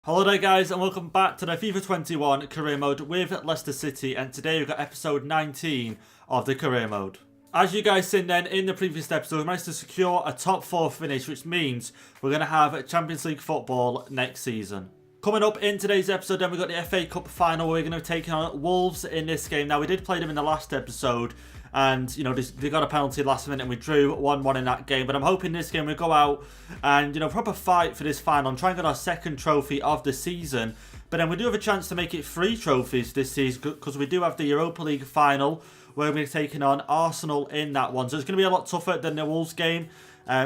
Hello there guys and welcome back to the FIFA 21 career mode with Leicester City, and today we've got episode 19 of the career mode. As you guys seen then in the previous episode, we managed to secure a top 4 finish, which means we're going to have Champions League football next season. Coming up in today's episode then, we've got the FA Cup final where we're going to be taking on Wolves in this game. Now we did play them in the last episode and you know they got a penalty last minute and we drew 1-1 in that game, but I'm hoping this game we go out and proper fight for this final and try and get our second trophy of the season. But then we do have a chance to make it 3 trophies this season because we do have the Europa League final where we're taking on Arsenal in that one, so it's going to be a lot tougher than the Wolves game,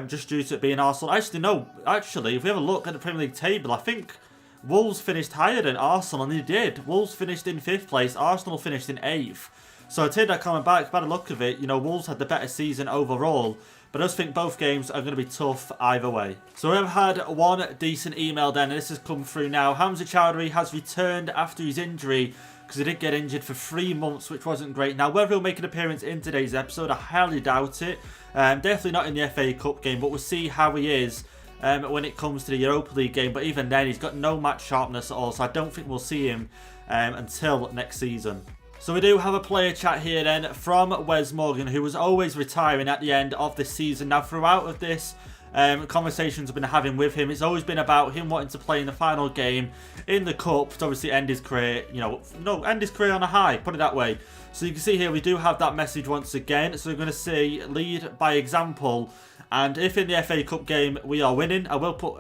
just due to it being Arsenal. Actually if we have a look at the Premier League table, I think Wolves finished higher than Arsenal, and they did. Wolves finished in 5th place, Arsenal finished in 8th. So I take that comment back. By the look of it, Wolves had the better season overall, but I just think both games are going to be tough either way. So we have had one decent email then, and this has come through now. Hamza Chowdhury has returned after his injury, because he did get injured for 3 months, which wasn't great. Now, whether he'll make an appearance in today's episode, I highly doubt it. Definitely not in the FA Cup game, but we'll see how he is when it comes to the Europa League game. But even then, he's got no match sharpness at all, so I don't think we'll see him until next season. So we do have a player chat here then from Wes Morgan, who was always retiring at the end of the season. Now throughout of this conversations I've been having with him, it's always been about him wanting to play in the final game in the Cup to obviously end his career, end his career on a high, put it that way. So you can see here we do have that message once again. So we're going to see lead by example, and if in the FA Cup game we are winning, I will put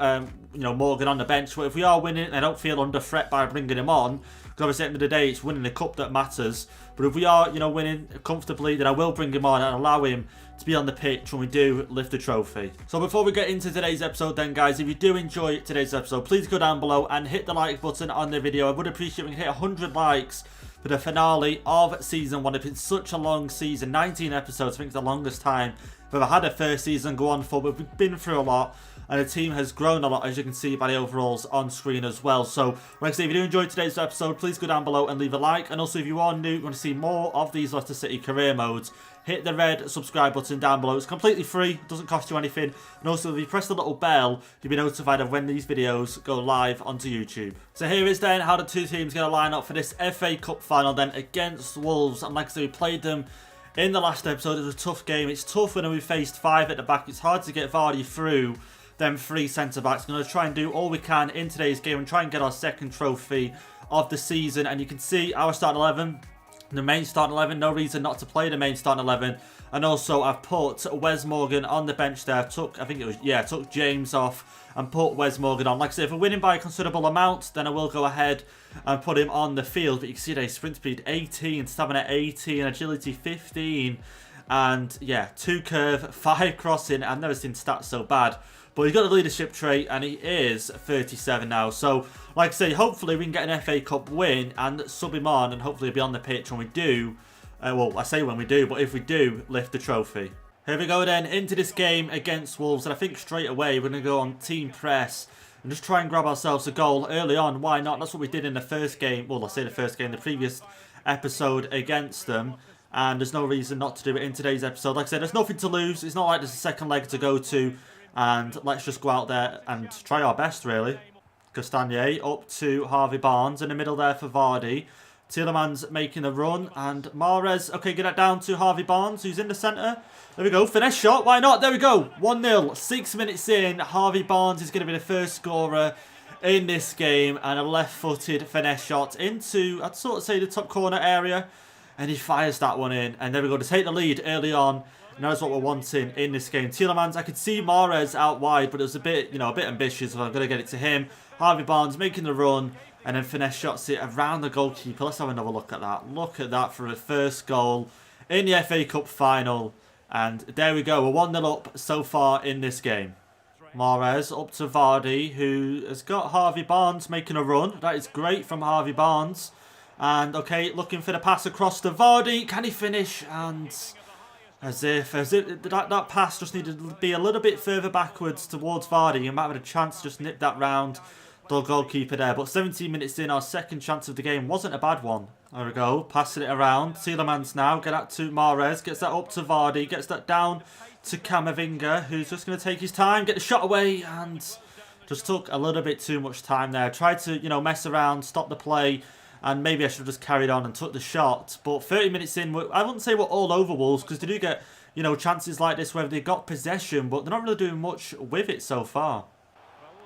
Morgan on the bench. But if we are winning, I don't feel under threat by bringing him on, because obviously at the end of the day it's winning the cup that matters. But if we are winning comfortably, then I will bring him on and allow him to be on the pitch when we do lift the trophy. So before we get into today's episode then guys, if you do enjoy today's episode, please go down below and hit the like button on the video. I would appreciate if we can hit 100 likes for the finale of season 1. It's been such a long season, 19 episodes. I think it's the longest time we've ever had a first season go on for, but we've been through a lot and the team has grown a lot, as you can see by the overalls on screen as well. So like I say, if you do enjoy today's episode, please go down below and leave a like. And also if you are new, want to see more of these Leicester City career modes, hit the red subscribe button down below. It's completely free, doesn't cost you anything. And also if you press the little bell, you'll be notified of when these videos go live onto YouTube. So here is then how the two teams are going to line up for this FA Cup final then against Wolves. And like I say, we played them in the last episode. It was a tough game. It's tough when we faced 5 at the back. It's hard to get Vardy through them 3 centre-backs. We're going to try and do all we can in today's game and try and get our second trophy of the season. And you can see our starting 11, the main starting 11, no reason not to play the main starting 11. And also I've put Wes Morgan on the bench there. Took James off and put Wes Morgan on. Like I said, if we're winning by a considerable amount, then I will go ahead and put him on the field. But you can see there, sprint speed 18, stamina 18, agility 15. And yeah, 2 curve, 5 crossing. I've never seen stats so bad. But he's got the leadership trait and he is 37 now. So, like I say, hopefully we can get an FA Cup win and sub him on, and hopefully he'll be on the pitch when we do. Well, I say when we do, but if we do lift the trophy. Here we go then into this game against Wolves. And I think straight away we're going to go on team press and just try and grab ourselves a goal early on. Why not? That's what we did in the first game. Well, I say the first game, the previous episode against them. And there's no reason not to do it in today's episode. Like I said, there's nothing to lose. It's not like there's a second leg to go to. And let's just go out there and try our best, really. Castagnier up to Harvey Barnes in the middle there for Vardy. Tielemans making a run, and Mahrez, okay, get that down to Harvey Barnes, who's in the centre. There we go, finesse shot, why not? There we go, 1-0, 6 minutes in. Harvey Barnes is going to be the first scorer in this game, and a left-footed finesse shot into, I'd sort of say, the top corner area. And he fires that one in, and there we go, to take the lead early on. And that's what we're wanting in this game. Tielemans, I could see Mahrez out wide, but it was a bit, a bit ambitious. So I'm going to get it to him. Harvey Barnes making the run, and then finesse shots it around the goalkeeper. Let's have another look at that. Look at that for a first goal in the FA Cup final. And there we go. We're 1-0 up so far in this game. Mahrez up to Vardy, who has got Harvey Barnes making a run. That is great from Harvey Barnes. And, okay, looking for the pass across to Vardy. Can he finish? And as if that pass just needed to be a little bit further backwards towards Vardy. He might have had a chance to just nip that round the goalkeeper there. But 17 minutes in, our second chance of the game wasn't a bad one. There we go, passing it around. Tielemans now, get that to Mahrez, gets that up to Vardy, gets that down to Camavinga, who's just going to take his time, get the shot away, and Just took a little bit too much time there. Tried to, you know, mess around, stop the play, and maybe I should have just carried on and took the shot. But 30 minutes in, I wouldn't say we're all over Wolves, because they do get, you know, chances like this where they've got possession, but they're not really doing much with it so far.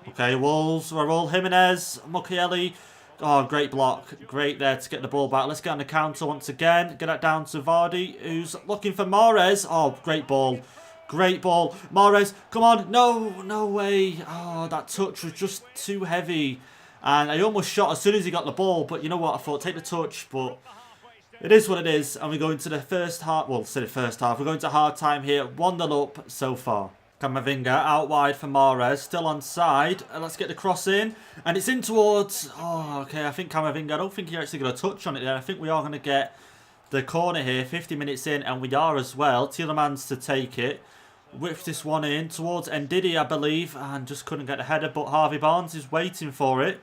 Okay, Wolves, Raul Jimenez, Mukiele. Oh, great block. Great there to get the ball back. Let's get on the counter once again. Get that down to Vardy, who's looking for Mahrez. Oh, great ball. Great ball. Mahrez, come on. No, no way. Oh, that touch was just too heavy. And I almost shot as soon as he got the ball. But you know what? I thought, take the touch. But it is what it is. And we go into the first half. Well, say the first half. We're going to hard time here. 1-0 up so far. Camavinga out wide for Mahrez, still onside. Let's get the cross in, and it's in towards. Oh, okay. I think Camavinga. I don't think you're actually going to touch on it there. I think we are going to get the corner here. 50 minutes in, and we are as well. Tielemans to take it, whips this one in towards Ndidi, I believe, and just couldn't get the header. But Harvey Barnes is waiting for it.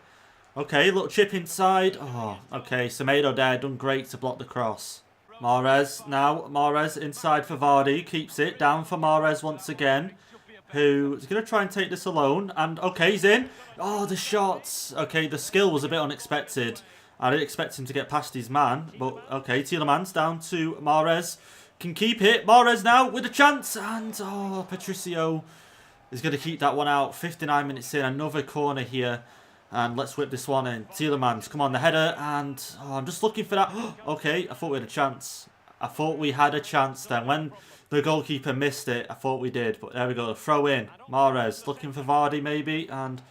Okay, little chip inside. Oh, okay. Semedo there done great to block the cross. Mahrez now. Mahrez inside for Vardy. Keeps it down for Mahrez once again, who is going to try and take this alone. And, okay, he's in. Oh, the shots. Okay, the skill was a bit unexpected. I didn't expect him to get past his man. But, okay, Tielemans down to Mahrez. Can keep it. Mahrez now with a chance. And, oh, Patricio is going to keep that one out. 59 minutes in. Another corner here. And let's whip this one in. Tielemans, come on, the header. And, oh, I'm just looking for that. Okay, I thought we had a chance. I thought we had a chance then. When the goalkeeper missed it, I thought we did. But there we go. Throw in. Mahrez looking for Vardy maybe. And,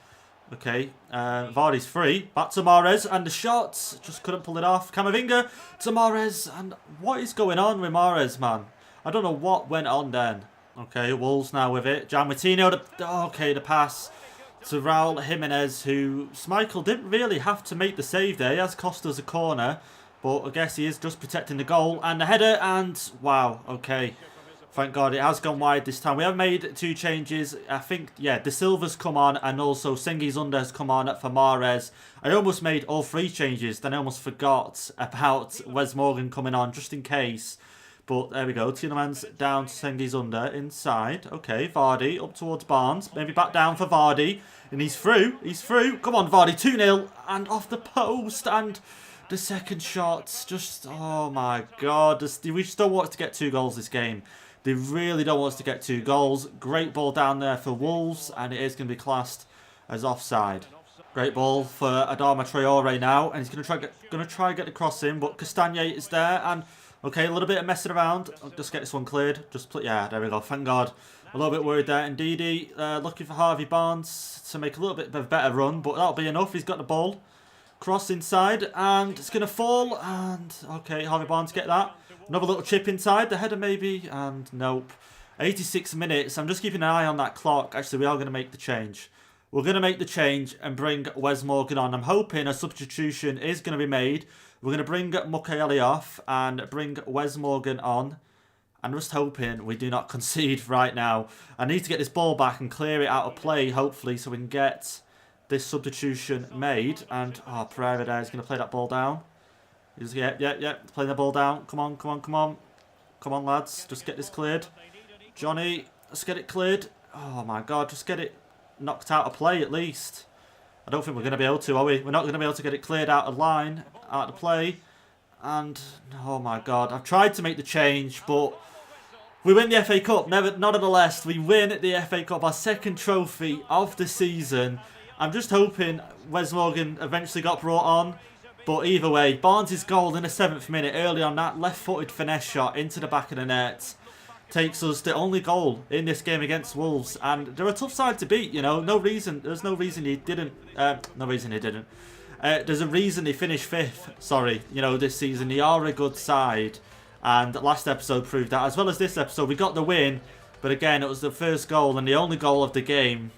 okay, Vardy's free. Back to Mahrez. And the shot. Just couldn't pull it off. Camavinga to Mahrez. And what is going on with Mahrez, man? I don't know what went on then. Okay, Wolves now with it. Gianmartino. Okay, the pass to Raul Jimenez, who Schmeichel didn't really have to make the save there. He has cost us a corner. But I guess he is just protecting the goal. And the header. And, wow, okay. Thank God it has gone wide this time. We have made 2 changes. I think, yeah, De Silva's come on and also Sengi's Under has come on for Mahrez. I almost made all 3 changes. Then I almost forgot about Wes Morgan coming on just in case. But there we go. Tielemans down to Sengi's Under inside. Okay, Vardy up towards Barnes. Maybe back down for Vardy. And he's through. He's through. Come on, Vardy. 2-0. And off the post. And the second shot. Just, oh my God. We just don't want to get 2 goals this game. They really don't want us to get 2 goals. Great ball down there for Wolves, and it is going to be classed as offside. Great ball for Adama Traore now, and he's going to try and get the cross in, but Castagne is there, and okay, a little bit of messing around. I'll just get this one cleared. Yeah, there we go. Thank God. A little bit worried there. Ndidi looking for Harvey Barnes to make a little bit of a better run, but that'll be enough. He's got the ball. Cross inside, and it's going to fall, and okay, Harvey Barnes get that. Another little chip inside, the header maybe, and nope. 86 minutes, I'm just keeping an eye on that clock. Actually, we are going to make the change. We're going to make the change and bring Wes Morgan on. I'm hoping a substitution is going to be made. We're going to bring Mukiele off and bring Wes Morgan on. I'm just hoping we do not concede right now. I need to get this ball back and clear it out of play, hopefully, so we can get this substitution made. And, oh, Pereira there is going to play that ball down. Yeah, playing the ball down. Come on. Come on, lads. Just get this cleared. Johnny, let's get it cleared. Oh, my God. Just get it knocked out of play, at least. I don't think we're going to be able to, are we? We're not going to be able to get it cleared out of line, out of play. And, oh, my God. I've tried to make the change, but we win the FA Cup. Nonetheless, we win the FA Cup, our 2nd trophy of the season. I'm just hoping Wes Morgan eventually got brought on. But either way, Barnes' goal in the 7th minute, early on that left-footed finesse shot into the back of the net, takes us the only goal in this game against Wolves. And they're a tough side to beat, you know. There's no reason he didn't. There's a reason they finished 5th, sorry, you know, this season. They are a good side. And last episode proved that. As well as this episode, we got the win. But again, it was the first goal and the only goal of the game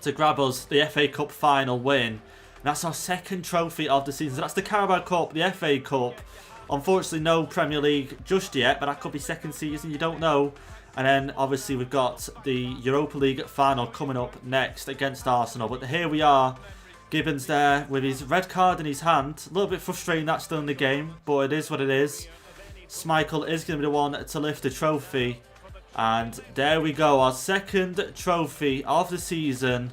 to grab us the FA Cup final win. That's our 2nd trophy of the season. So that's the Carabao Cup, the FA Cup. Unfortunately, no Premier League just yet, but that could be 2nd season, you don't know. And then, obviously, we've got the Europa League final coming up next against Arsenal. But here we are, Gibbons there with his red card in his hand. A little bit frustrating that's still in the game, but it is what it is. Schmeichel is going to be the one to lift the trophy. And there we go, our 2nd trophy of the season.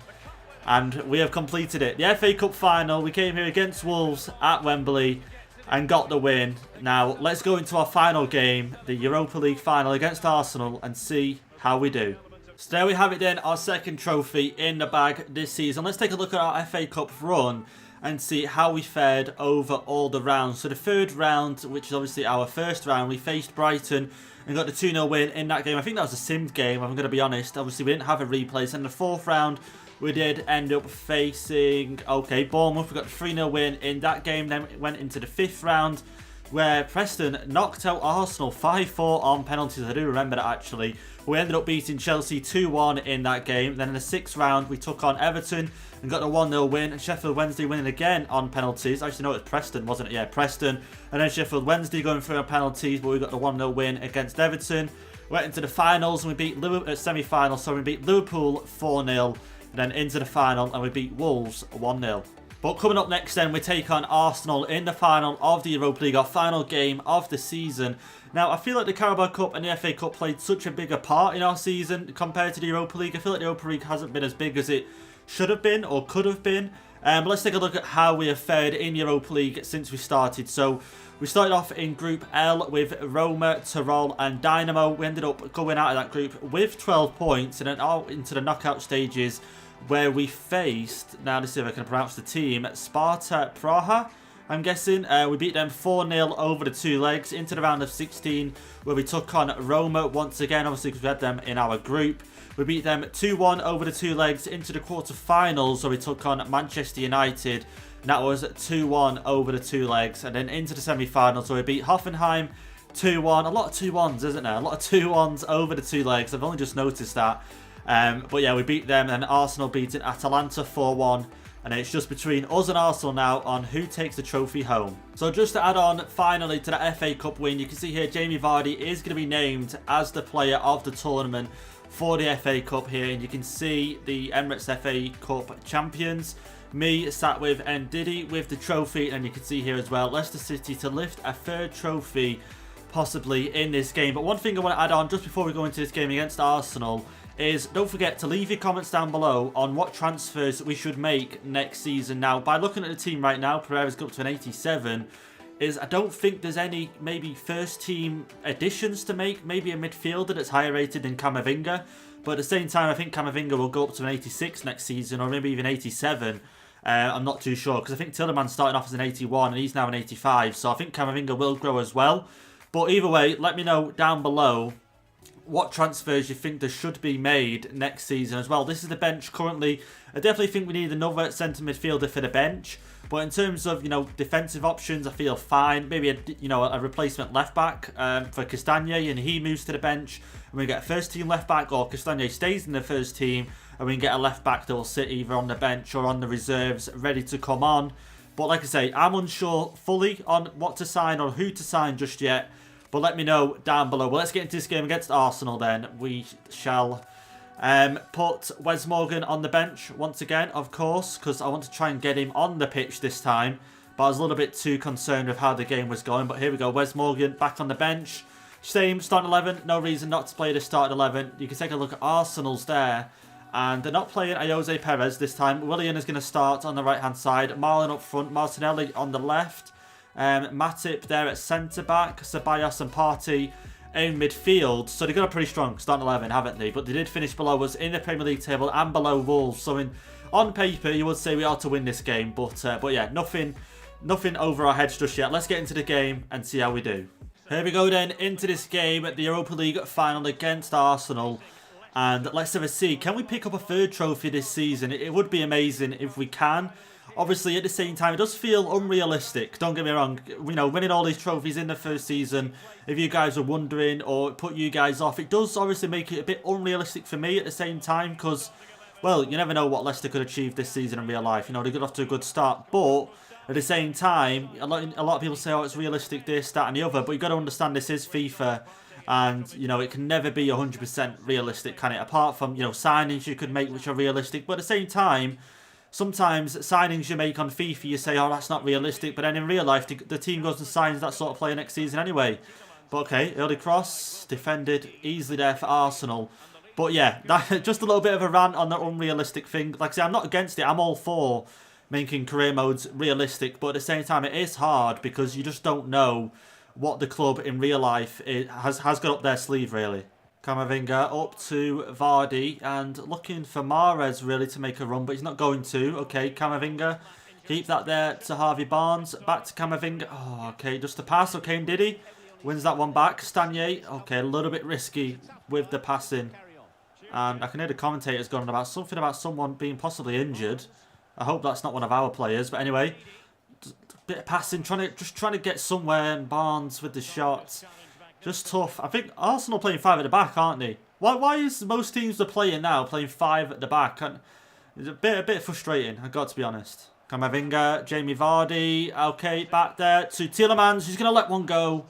And we have completed it. The FA Cup final, we came here against Wolves at Wembley and got the win. Now, let's go into our final game, the Europa League final against Arsenal, and see how we do. So there we have it then, our second trophy in the bag this season. Let's take a look at our FA Cup run and see how we fared over all the rounds. So the third round, which is obviously our first round, we faced Brighton and got the 2-0 win in that game. I think that was a simmed game, I'm going to be honest. Obviously, we didn't have a replay. So in the fourth round, we did end up facing, Bournemouth. We got the 3-0 win in that game. Then we went into the fifth round where Preston knocked out Arsenal 5-4 on penalties. I do remember that actually. We ended up beating Chelsea 2-1 in that game. Then in the sixth round, we took on Everton and got the 1-0 win. And Sheffield Wednesday winning again on penalties. Actually, no, it was Preston, wasn't it? Yeah, Preston. And then Sheffield Wednesday going through on penalties, but we got the 1-0 win against Everton. Went into the finals and we beat Liverpool, semi-finals, so we beat Liverpool 4-0. And then into the final and we beat Wolves 1-0. But coming up next then, we take on Arsenal in the final of the Europa League, our final game of the season. Now, I feel like the Carabao Cup and the FA Cup played such a bigger part in our season compared to the Europa League. I feel like the Europa League hasn't been as big as it should have been or could have been. But let's take a look at how we have fared in Europa League since we started. So we started off in Group L with Roma, Tyrol and Dynamo. We ended up going out of that group with 12 points and then out into the knockout stages where we faced, now let's see if I can pronounce the team, Sparta Praha, I'm guessing. We beat them 4-0 over the two legs into the round of 16 where we took on Roma once again, obviously because we had them in our group. We beat them 2-1 over the two legs into the quarterfinals where we took on Manchester United. And that was 2-1 over the two legs. And then into the semi-finals where we beat Hoffenheim 2-1. A lot of 2-1s, isn't there? A lot of 2-1s over the two legs. I've only just noticed that. But yeah, we beat them and Arsenal beating Atalanta 4-1. And it's just between us and Arsenal now on who takes the trophy home. So just to add on finally to the FA Cup win, you can see here Jamie Vardy is going to be named as the player of the tournament for the FA Cup here. And you can see the Emirates FA Cup champions. Me sat with Ndidi with the trophy. And you can see here as well Leicester City to lift a third trophy possibly in this game. But one thing I want to add on just before we go into this game against Arsenal is don't forget to leave your comments down below on what transfers we should make next season. Now, by looking at the team right now, Pereira's got up to an 87. I don't think there's any maybe first team additions to make. Maybe a midfielder that's higher rated than Camavinga. But at the same time, I think Camavinga will go up to an 86 next season or maybe even 87. I'm not too sure because I think Tillerman's starting off as an 81 and he's now an 85. So I think Camavinga will grow as well. But either way, let me know down below what transfers you think there should be made next season as well. This is the bench currently. I definitely think we need another centre midfielder for the bench. But in terms of, defensive options, I feel fine. Maybe a replacement left back for Castagne and he moves to the bench and we get a first team left back, or Castagne stays in the first team and we can get a left back that will sit either on the bench or on the reserves ready to come on. But like I say, I'm unsure fully on what to sign or who to sign just yet. But let me know down below. Well, let's get into this game against Arsenal then. We shall put Wes Morgan on the bench once again, of course, because I want to try and get him on the pitch this time. But I was a little bit too concerned with how the game was going. But here we go. Wes Morgan back on the bench. Same starting 11. No reason not to play the starting 11. You can take a look at Arsenal's there. And they're not playing Jose Perez this time. Willian is going to start on the right-hand side. Marlon up front. Martinelli on the left. Matip there at centre-back, Ceballos and Partey in midfield. So they've got a pretty strong starting 11, haven't they? But they did finish below us in the Premier League table and below Wolves. So on paper, you would say we are to win this game. But yeah, nothing over our heads just yet. Let's get into the game and see how we do. Here we go then, into this game at the Europa League final against Arsenal. And let's have a see. Can we pick up a third trophy this season? It would be amazing if we can. Obviously, at the same time, it does feel unrealistic. Don't get me wrong. Winning all these trophies in the first season, if you guys are wondering or put you guys off, it does obviously make it a bit unrealistic for me at the same time because, well, you never know what Leicester could achieve this season in real life. They got off to a good start, but at the same time, a lot of people say, oh, it's realistic this, that and the other, but you've got to understand this is FIFA. And, it can never be 100% realistic, can it? Apart from, signings you could make which are realistic. But at the same time, sometimes signings you make on FIFA, you say, oh, that's not realistic. But then in real life, the team goes and signs that sort of player next season anyway. But okay, early cross, defended easily there for Arsenal. But yeah, that, just a little bit of a rant on the unrealistic thing. Like I say, I'm not against it. I'm all for making career modes realistic. But at the same time, it is hard because you just don't know what the club in real life has got up their sleeve, really. Camavinga up to Vardy and looking for Mahrez really to make a run, but he's not going to. Okay, Camavinga. Keep that there to Harvey Barnes. Back to Camavinga. Oh, okay, just a pass. Okay, and Diddy wins that one back. Stanier. Okay, a little bit risky with the passing. And I can hear the commentators going on about something about someone being possibly injured. I hope that's not one of our players. But anyway, bit of passing, just trying to get somewhere. And Barnes with the shot. Just tough. I think Arsenal playing 5 at the back, aren't they? Why is most teams they're playing now playing 5 at the back? And it's a bit frustrating, I've got to be honest. Camavinga, Jamie Vardy. Okay, back there to Tielemans. He's going to let one go.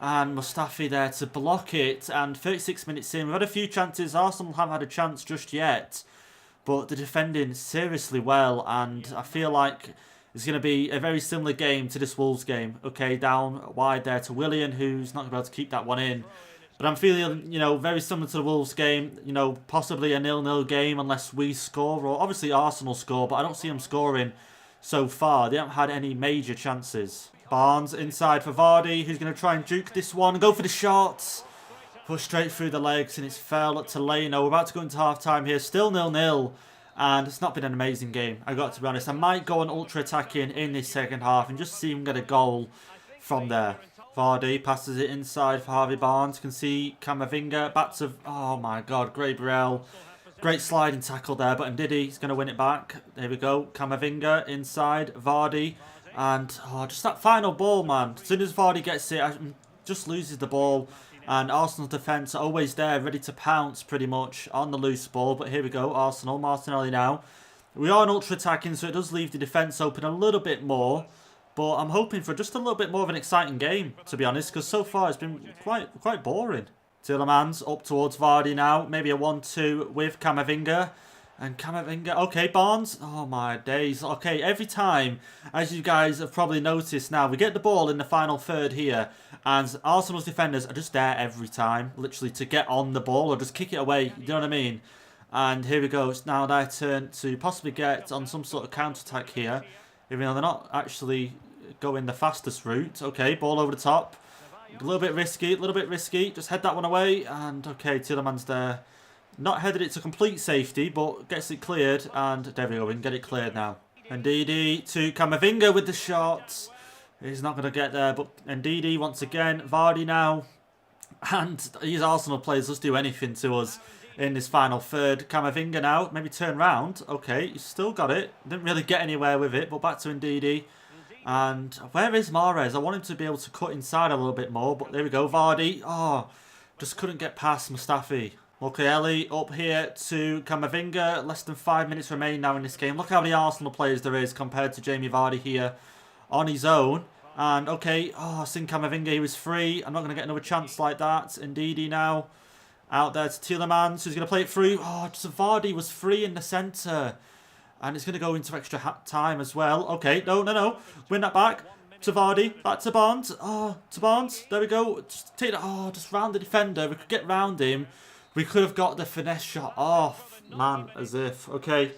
And Mustafi there to block it. And 36 minutes in. We've had a few chances. Arsenal haven't had a chance just yet. But they're defending seriously well. And I feel like it's going to be a very similar game to this Wolves game. Okay, down wide there to Willian, who's not going to be able to keep that one in. But I'm feeling, very similar to the Wolves game. Possibly a 0-0 game unless we score. Or obviously Arsenal score, but I don't see them scoring so far. They haven't had any major chances. Barnes inside for Vardy, who's going to try and juke this one and go for the shot. Push straight through the legs, and it's fell to Leno. We're about to go into half-time here. Still 0-0. And it's not been an amazing game, I got to be honest. I might go on ultra-attacking in this second half and just see him get a goal from there. Vardy passes it inside for Harvey Barnes. You can see Camavinga back to... Oh my God, Gabriel. Great sliding tackle there, but Ndidi's going to win it back. There we go. Camavinga inside. Vardy. And just that final ball, man. As soon as Vardy gets it, just loses the ball. And Arsenal's defence are always there, ready to pounce pretty much on the loose ball. But here we go, Arsenal, Martinelli now. We are an ultra-attacking, so it does leave the defence open a little bit more. But I'm hoping for just a little bit more of an exciting game, to be honest. Because so far it's been quite boring. Tielemans up towards Vardy now. Maybe a 1-2 with Camavinga. And Camavinga, okay, Barnes. Oh my days. Okay, every time, as you guys have probably noticed now, we get the ball in the final third here. And Arsenal's defenders are just there every time, literally, to get on the ball or just kick it away. You know what I mean? And here we go. It's now their turn to possibly get on some sort of counter-attack here. Even though they're not actually going the fastest route. Okay, ball over the top. A little bit risky, Just head that one away. And okay, Tielemans there. Not headed it to complete safety, but gets it cleared. And there we go, we can get it cleared now. Ndidi to Camavinga with the shot. He's not going to get there, but Ndidi once again. Vardy now. And these Arsenal players just do anything to us in this final third. Camavinga now, maybe turn round. Okay, he's still got it. Didn't really get anywhere with it, but back to Ndidi. And where is Mahrez? I want him to be able to cut inside a little bit more, but there we go. Vardy. Oh, just couldn't get past Mustafi. Mukiele up here to Camavinga. Less than 5 minutes remain now in this game. Look how many Arsenal players there is compared to Jamie Vardy here on his own. And okay, I think Camavinga, he was free. I'm not going to get another chance like that. Ndidi now out there to Tielemans, who's going to play it through. Oh, just Vardy was free in the centre. And it's going to go into extra time as well. Okay, no. Win that back to Vardy. Back to Barnes. Oh, to Barnes. There we go. Just take that. Oh, just round the defender. We could get round him. We could have got the finesse shot off. Man, as if. Okay.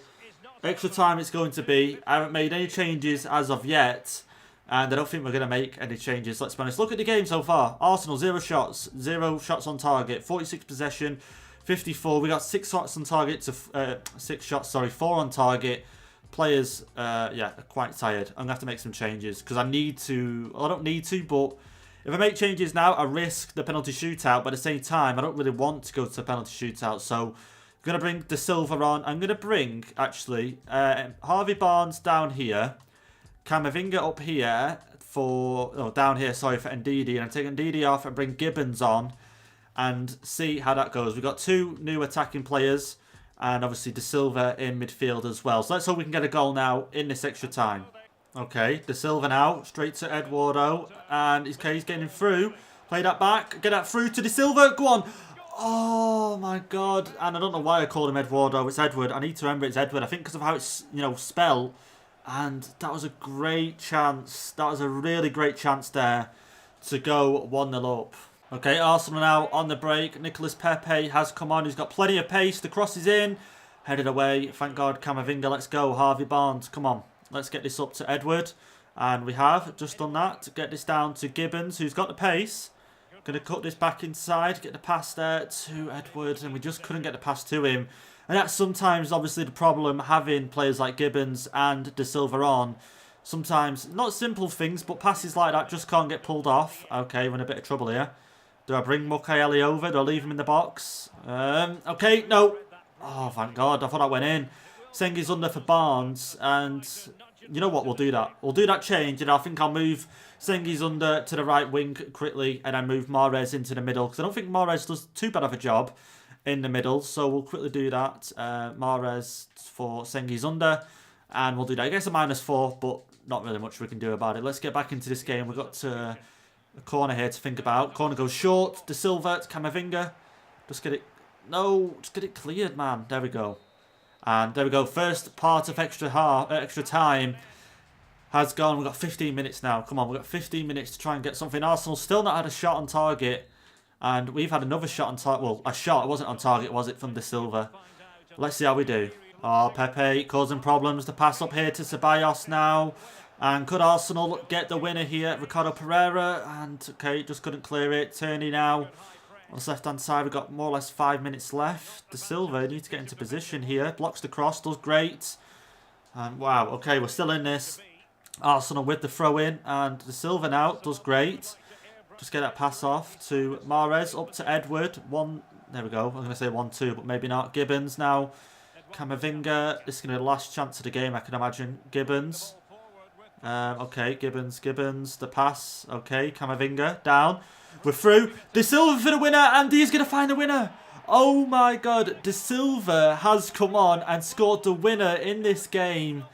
Extra time it's going to be. I haven't made any changes as of yet. And I don't think we're going to make any changes. Let's be honest. Look at the game so far. Arsenal, 0 shots. 0 shots on target. 46 possession. 54. We got 6 shots on target to 4 on target. Players, yeah, are quite tired. I'm going to have to make some changes because I need to. Well, I don't need to, but if I make changes now, I risk the penalty shootout. But at the same time, I don't really want to go to the penalty shootout. So I'm going to bring De Silva on. I'm going to bring, actually, Harvey Barnes down here. Camavinga up here for... Oh, down here, sorry, for Ndidi. And I'm taking Ndidi off and bring Gibbons on. And see how that goes. We've got 2 new attacking players. And obviously De Silva in midfield as well. So let's hope we can get a goal now in this extra time. Okay, De Silva now. Straight to Eduardo. And he's getting through. Play that back. Get that through to De Silva. Go on. Oh my God. And I don't know why I called him Eduardo. It's Edward. I need to remember it's Edward. I think because of how it's, spelled. And that was a great chance. That was a really great chance there to go 1-0 up. Okay, Arsenal now on the break. Nicolas Pepe has come on. He's got plenty of pace. The cross is in. Headed away. Thank God. Camavinga, let's go. Harvey Barnes, come on. Let's get this up to Edward. And we have just done that. To get this down to Gibbons, who's got the pace. Going to cut this back inside. Get the pass there to Edward. And we just couldn't get the pass to him. And that's sometimes, obviously, the problem having players like Gibbons and De Silva on. Sometimes, not simple things, but passes like that just can't get pulled off. Okay, we're in a bit of trouble here. Do I bring Mukaeli over? Do I leave him in the box? Okay, no. Oh, thank God. I thought that went in. Sengi's under for Barnes. And you know what? We'll do that. We'll do that change. And I think I'll move Sengi's under to the right wing quickly. And then move Mahrez into the middle. Because I don't think Mahrez does too bad of a job in the middle. So we'll quickly do that. Mahrez for Sengi's under. And we'll do that. I guess a -4, but not really much we can do about it. Let's get back into this game. We've got a corner here to think about. Corner goes short. De Silva to Camavinga. Just get it. No, just get it cleared, man. There we go. And there we go. First part of extra time has gone. We've got 15 minutes now. Come on, we've got 15 minutes to try and get something. Arsenal still not had a shot on target. And we've had another shot on target. Well, a shot. It wasn't on target, was it, from De Silva? Let's see how we do. Oh, Pepe causing problems. The pass up here to Ceballos now. And could Arsenal get the winner here? Ricardo Pereira. And, okay, just couldn't clear it. Tierney now. On the left-hand side, we've got more or less 5 minutes left. De Silva needs to get into position here. Blocks the cross. Does great. And, wow, okay, we're still in this. Arsenal with the throw-in. And De Silva now does great. Just get that pass off to Mahrez. Up to Edward. There we go. I'm going to say 1-2, but maybe not. Gibbons now. Camavinga. This is going to be the last chance of the game, I can imagine. Gibbons. Okay, Gibbons. The pass. Okay, Camavinga. Down. We're through. De Silva for the winner, and he's going to find the winner. Oh my God. De Silva has come on and scored the winner in this game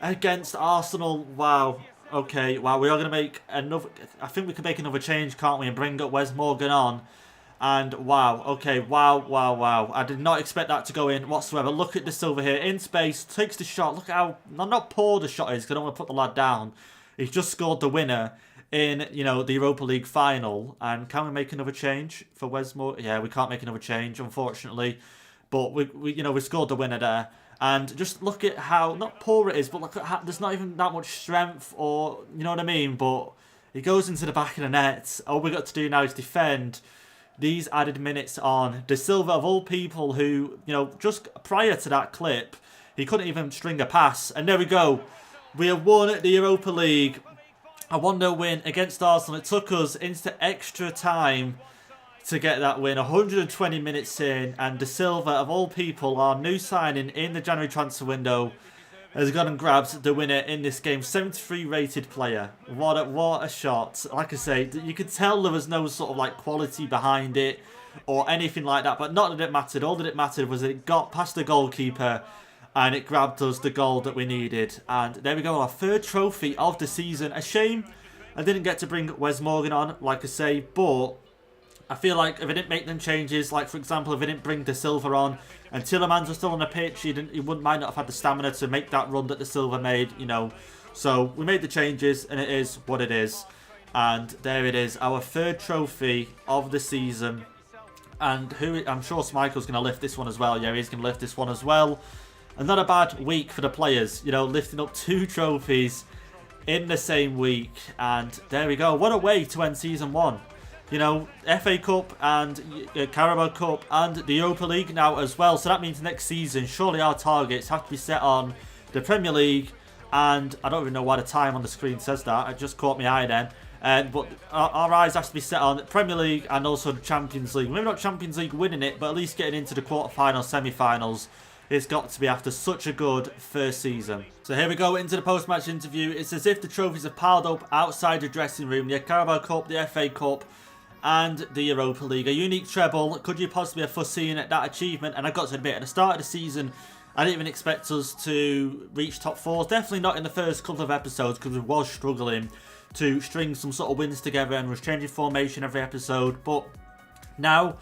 against Arsenal. Wow. Okay, wow. We are going to make another... I think we can make another change, can't we? And bring up Wes Morgan on. And wow. Okay, wow. I did not expect that to go in whatsoever. Look at De Silva here. In space. Takes the shot. Look at how... Not poor the shot is, because I don't want to put the lad down. He's just scored the winner in, you know, the Europa League final. And can we make another change for Wes Morgan? Yeah, we can't make another change, unfortunately. But we scored the winner there. And just look at how, not poor it is, but look at how there's not even that much strength, or, you know what I mean? But he goes into the back of the net. All we got to do now is defend these added minutes on. De Silva, of all people who, you know, just prior to that clip, he couldn't even string a pass. And there we go. We have won the Europa League. A 1-0 win against Arsenal. It took us into extra time to get that win. 120 minutes in, and De Silva, of all people, our new signing in the January transfer window, has gone and grabbed the winner in this game. 73 rated player. What a shot. Like I say, you could tell there was no sort of like quality behind it or anything like that, but not that it mattered. All that it mattered was that it got past the goalkeeper and it grabbed us the goal that we needed. And there we go, our third trophy of the season. A shame I didn't get to bring Wes Morgan on, like I say, but I feel like if I didn't make them changes, like for example, if I didn't bring De Silva on and Tielemans was still on the pitch, he might not have had the stamina to make that run that De Silva made, you know. So we made the changes and it is what it is. And there it is, our third trophy of the season. And I'm sure Schmeichel's going to lift this one as well. Yeah, he's going to lift this one as well. And not a bad week for the players, you know, lifting up 2 trophies in the same week. And there we go. What a way to end Season 1. You know, FA Cup and Carabao Cup and the Europa League now as well. So that means next season, surely our targets have to be set on the Premier League. And I don't even know why the time on the screen says that. It just caught my eye then. But our eyes have to be set on the Premier League and also the Champions League. Maybe not Champions League winning it, but at least getting into the quarterfinals, semi-finals. It's got to be after such a good first season. So here we go into the post-match interview. It's as if the trophies are piled up outside the dressing room. The Carabao Cup, the FA Cup, and the Europa League. A unique treble. Could you possibly have foreseen that achievement? And I've got to admit, at the start of the season, I didn't even expect us to reach top 4. Definitely not in the first couple of episodes, because we was struggling to string some sort of wins together and was changing formation every episode. But now,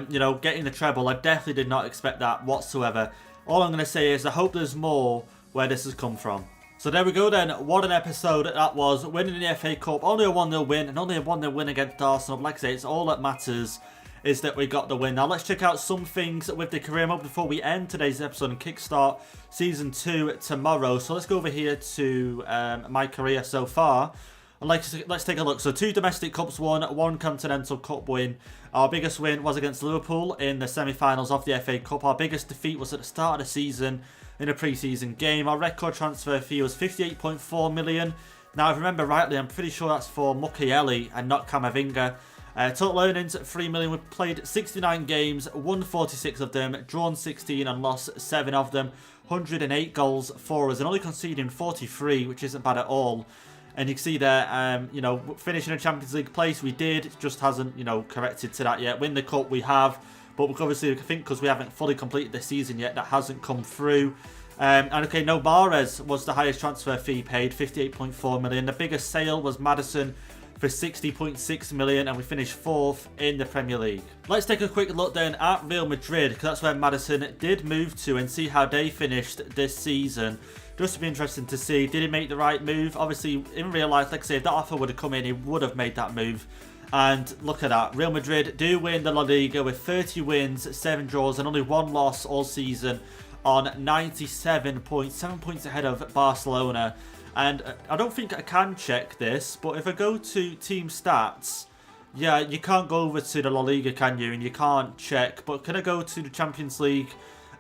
you know, getting the treble, I definitely did not expect that whatsoever. All I'm going to say is I hope there's more where this has come from. So there we go then, what an episode that was, winning the FA Cup, only a 1-0 win, and only a 1-0 win against Arsenal. Like I say, it's all that matters is that we got the win. Now let's check out some things with the career mode before we end today's episode and kickstart Season 2 tomorrow. So let's go over here to my career so far. And let's take a look. So 2 domestic cups won, 1 continental cup win. Our biggest win was against Liverpool in the semi-finals of the FA Cup. Our biggest defeat was at the start of the season in a pre-season game. Our record transfer fee was 58.4 million. Now, if I remember rightly, I'm pretty sure that's for Mukiele and not Camavinga. Total earnings, 3 million. We've played 69 games, won 46 of them, drawn 16 and lost 7 of them. 108 goals for us and only conceding 43, which isn't bad at all. And you can see there, you know, finishing a Champions League place, we did. It just hasn't, you know, corrected to that yet. Win the Cup, we have. But obviously, I think because we haven't fully completed the season yet, that hasn't come through. And okay, no, Mahrez was the highest transfer fee paid, 58.4 million. The biggest sale was Maddison for 60.6 million, and we finished 4th in the Premier League. Let's take a quick look then at Real Madrid, because that's where Maddison did move to, and see how they finished this season. Just to be interesting to see, did he make the right move? Obviously, in real life, like I say, if that offer would have come in, he would have made that move. And look at that, Real Madrid do win the La Liga with 30 wins, 7 draws, and only 1 loss all season on 97 points, 7 points ahead of Barcelona. And I don't think I can check this, but if I go to team stats, yeah, you can't go over to the La Liga, can you? And you can't check, but can I go to the Champions League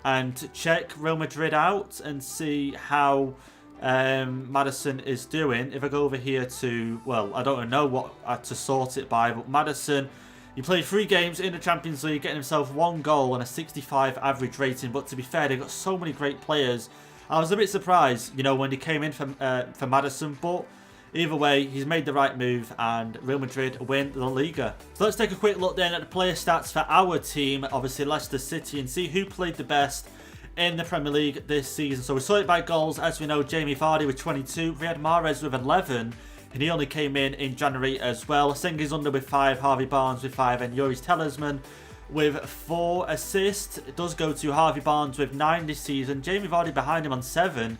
and check Real Madrid out and see how Maddison is doing? If I go over here to, well, I don't know what to sort it by, but Maddison, he played 3 games in the Champions League, getting himself 1 goal and a 65 average rating. But to be fair, they've got so many great players. I was a bit surprised, you know, when he came in for Maddison, but either way, he's made the right move and Real Madrid win the Liga. So let's take a quick look then at the player stats for our team, obviously Leicester City, and see who played the best in the Premier League this season. So we saw it by goals. As we know, Jamie Vardy with 22, we had Mahrez with 11, and he only came in January as well. Sengi's with 5, Harvey Barnes with 5, and Yoris Talisman with 4 assists. It does go to Harvey Barnes with 9 this season. Jamie Vardy behind him on 7.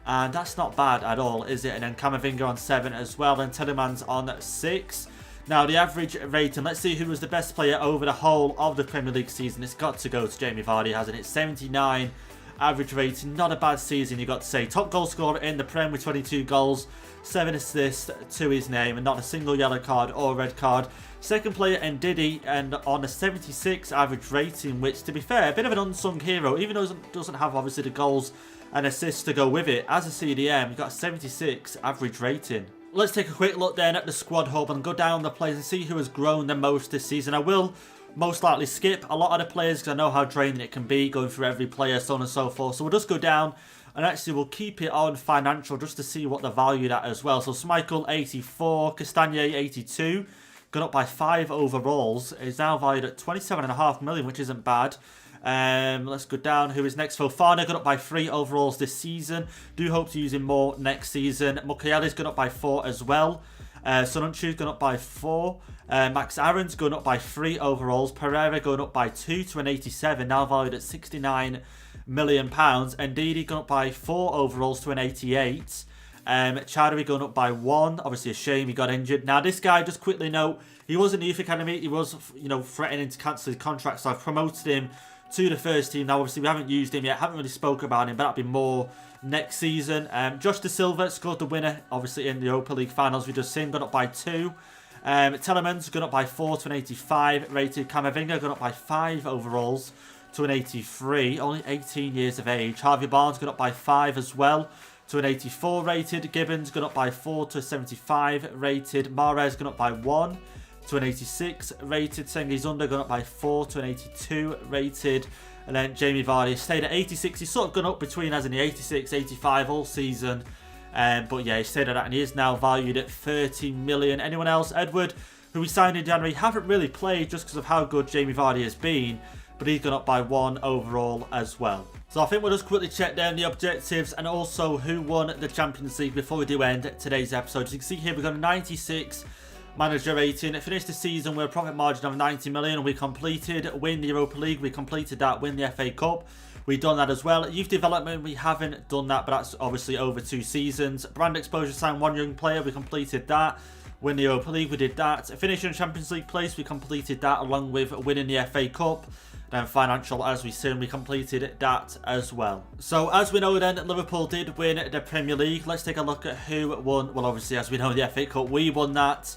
And that's not bad at all, is it? And then Camavinga on 7 as well. And Telemans on 6. Now, the average rating. Let's see who was the best player over the whole of the Premier League season. It's got to go to Jamie Vardy, hasn't it? 79 average rating. Not a bad season, you got to say. Top goal scorer in the Prem with 22 goals. 7 assists to his name. And not a single yellow card or red card. Second player, Ndidi, and on a 76 average rating, which, to be fair, a bit of an unsung hero, even though it doesn't have, obviously, the goals and assists to go with it. As a CDM, you've got a 76 average rating. Let's take a quick look then at the squad hub and go down the players and see who has grown the most this season. I will most likely skip a lot of the players because I know how draining it can be going through every player, so on and so forth. So we'll just go down and actually we'll keep it on financial just to see what they're valued at as well. So Schmeichel, 84, Castagne, 82. Gone up by 5 overalls. Is now valued at 27.5 million, which isn't bad. Let's go down. Who is next? Fofana got up by 3 overalls this season. Do hope to use him more next season. Mukiele's gone up by 4 as well. Sonunchu's gone up by 4. Max Aaron's gone up by 3 overalls. Pereira going up by 2 to an 87, now valued at 69 million pounds. And Ndidi gone up by 4 overalls to an 88. Chadwi going up by 1. Obviously a shame he got injured. Now this guy, just quickly note, he was in the youth academy. He was, you know, threatening to cancel his contract, so I've promoted him to the first team. Now obviously we haven't used him yet, haven't really spoke about him, but that'll be more next season. Josh De Silva scored the winner, obviously in the Europa League finals. We just seen, got up by 2. Telemans got up by 4 to an 85 rated. Camavinga got up by 5 overalls to an 83, only 18 years of age. Harvey Barnes got up by 5 as well to an 84 rated. Gibbons got up by 4 to a 75 rated. Mahrez got up by 1 to an 86 rated. Sengi's got up by 4 to an 82 rated. And then Jamie Vardy stayed at 86. He's sort of gone up between as in the 86, 85 all season. But yeah, he stayed at that and he is now valued at 30 million. Anyone else? Edward, who we signed in January, haven't really played just because of how good Jamie Vardy has been. But he's gone up by 1 overall as well. So I think we'll just quickly check down the objectives and also who won the Champions League before we do end today's episode. As you can see here, we've got a 96 manager rating. Finished the season with a profit margin of 90 million. We completed win the Europa League. We completed that, win the FA Cup. we've done that as well. Youth development, we haven't done that, but that's obviously over 2 seasons. Brand exposure, sign 1 young player, we completed that. Win the Europa League, we did that. Finishing in Champions League place, we completed that along with winning the FA Cup. Then financial, as we soon, we completed that as well. So as we know then, Liverpool did win the Premier League. Let's take a look at who won. Well, obviously, as we know, the FA Cup, we won that.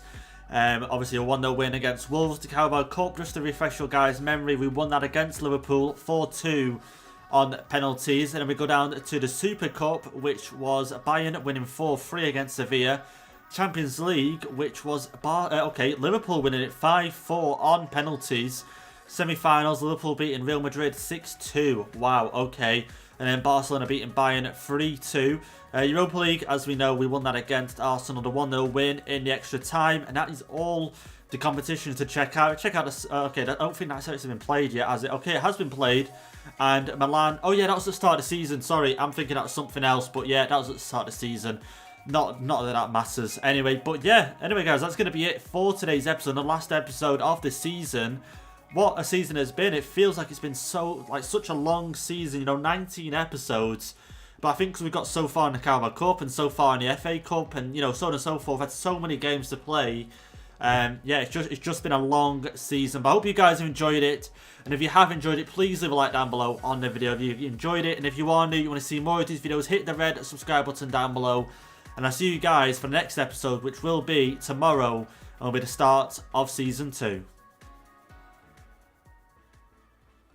Obviously a 1-0 win against Wolves. The Carabao Cup, just to refresh your guys' memory, we won that against Liverpool 4-2 on penalties. And then we go down to the Super Cup, which was Bayern winning 4-3 against Sevilla. Champions League, which was Liverpool winning it 5-4 on penalties. Semi-finals, Liverpool beating Real Madrid 6-2. Wow, okay. And then Barcelona beating Bayern 3-2. Europa League, as we know, we won that against Arsenal, the 1-0 win in the extra time. And that is all the competitions to check out. Check out this. Okay, I don't think that's actually been played yet, has it? Okay, it has been played. And Milan. Oh, yeah, that was the start of the season. Sorry, I'm thinking that's something else. But yeah, that was at the start of the season. Not that that matters. Anyway, but yeah. Anyway, guys, that's going to be it for today's episode. The last episode of the season. What a season has been. It feels like it's been such a long season, you know, 19 episodes. But I think because we've got so far in the Carabao Cup and so far in the FA Cup and, you know, so on and so forth, had so many games to play. Yeah, it's just been a long season. But I hope you guys have enjoyed it. And if you have enjoyed it, please leave a like down below on the video if you enjoyed it. And if you are new, you want to see more of these videos, hit the red subscribe button down below. And I'll see you guys for the next episode, which will be tomorrow. And will be the start of Season 2.